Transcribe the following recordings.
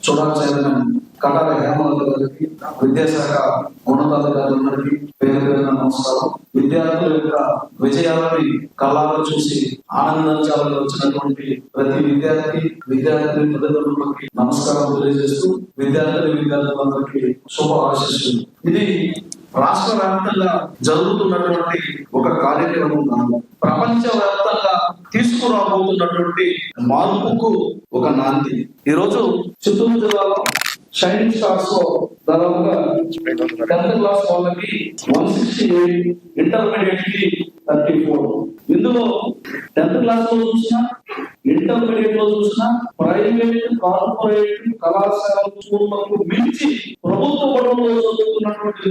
చూడాలి చైర్మన్ కటాల హేమలత గారికి, విద్యాశాఖ ఉన్నతాధికారులందరికీ పేరు పేరున నమస్కారం. విద్యార్థుల యొక్క విజయాలని కళ్ళారా చూసి ఆనందించాలని వచ్చినటువంటి ప్రతి విద్యార్థి తల్లిదండ్రులకి నమస్కారం తెలియజేస్తూ విద్యార్థులందరికీ శుభ ఆశీస్సులు. ఇది రాష్ట్ర వ్యాప్తంగా జరుగుతున్నటువంటి ఒక కార్యక్రమం కాదు, ప్రపంచ వ్యాప్తంగా తీసుకురాబోతున్నటువంటి మార్పుకు ఒక నాంది. ఈ రోజు చిత్తూరు జిల్లాలో షైనింగ్ స్టార్స్ లో దాదాపుగా 10th క్లాస్ వాళ్ళకి 168, ఇంటర్మీడియట్ కి 34. ఇందులో 10th క్లాస్ లో చూసినా, ఇంటర్మీడియట్ లో చూసినా, ప్రైవేట్ కార్పొరేట్ కళాశాల స్కూళ్లకు మించి ప్రభుత్వ బడుల్లో చదువుతున్నటువంటి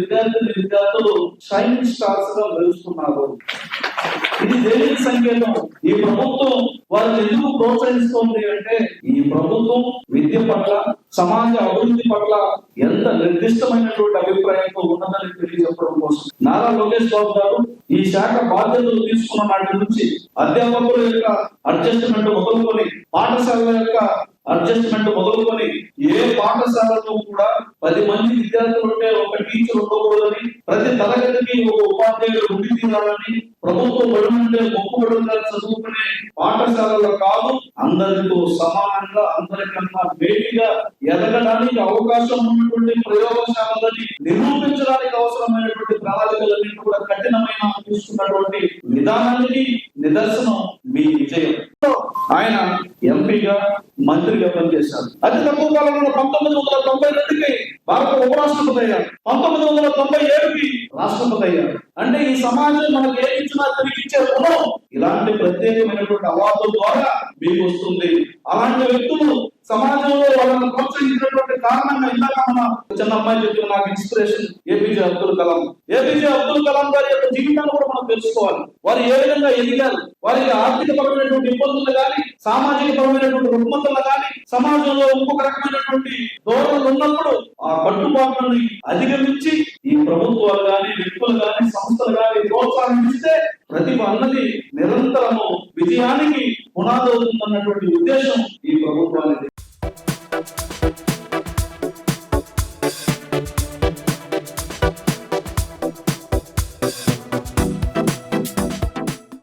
విద్యార్థులు షైనింగ్ స్టార్స్ గా వెలుస్తున్నారు. ఇది దేనికి సంకేతం? ఈ ప్రభుత్వం వారిని ఎందుకు ప్రోత్సహిస్తోంది అంటే, ఈ ప్రభుత్వం విద్య పట్ల, సమాజ అభివృద్ధి పట్ల ఎంత నిర్దిష్టమైనటువంటి అభిప్రాయంతో ఉన్నదని తెలియజెప్పడం కోసం నారా లోకేష్ బాబు గారు ఈ శాఖ బాధ్యతలు తీసుకున్న నాటి నుంచి అధ్యాపకుల యొక్క అడ్జస్ట్మెంట్ మొదలుకొని, పాఠశాలల యొక్క అడ్జస్ట్మెంట్ మొదలుకొని, ఏ పాఠశాలలో కూడా 10 మంది విద్యార్థులు ఉంటే ఒక టీచర్ ఉండకూడదని, ప్రతి తరగతికి ఒక ఉపాధ్యాయుడు ఉండి తీరాలని, ప్రభుత్వ బడులుంటే మొక్కుబడులుగా చదువుకునే పాఠశాలలో కాదు, అందరితో సమానంగా అందరికన్నా వేడిగా ఎదగడానికి అవకాశం ఉన్నటువంటి ప్రయోగశాలని నిరూపించడానికి అవసరమైనటువంటి ప్రణాళికలన్నీ కూడా కఠినమైన తీసుకున్నటువంటి విధానానికి నిదర్శనం మీ విజయం. ఆయన ఎంపీగా, మంత్రిగా పనిచేశారు. అతి తక్కువ కాలంలో 1992కి భారత ఉపరాష్ట్రపతి అయ్యారు, 1997కి రాష్ట్రపతి అయ్యారు. అంటే ఈ సమాజం మనకు ఏమి ఇచ్చినా తిరిగి ఇచ్చే రుణం ఇలాంటి ప్రత్యేకమైనటువంటి అవార్డుల ద్వారా మీకు వస్తుంది. అలాంటి వ్యక్తులు సమాజంలో వాళ్ళని ప్రోత్సహించినటువంటి కారణంగా ఇందాక మన చిన్న అమ్మాయి చెప్పిన నాకు inspiration APJ Abdul Kalam. APJ Abdul Kalam గారి యొక్క జీవితాన్ని కూడా మనం తెలుసుకోవాలి. వారు ఏ విధంగా ఎదిగారు, వారికి ఆర్థిక పరమైనటువంటి ఇబ్బందులు కానీ, సామాజిక పరమైనటువంటి రుగ్మతలు కానీ, సమాజంలో ఇంకొక రకమైనటువంటి ధోరణులు ఉన్నప్పుడు ఆ కట్టుబాట్లని అధిగమించి ఈ ప్రభుత్వాలు కానీ, వ్యక్తులు కానీ, సంస్థలు కానీ ప్రోత్సాహిస్తే ప్రతిభ అన్నది నిరంతరము విజయానికి పునాదవుతుందన్నటువంటి ఉద్దేశం ఈ ప్రభుత్వానికి.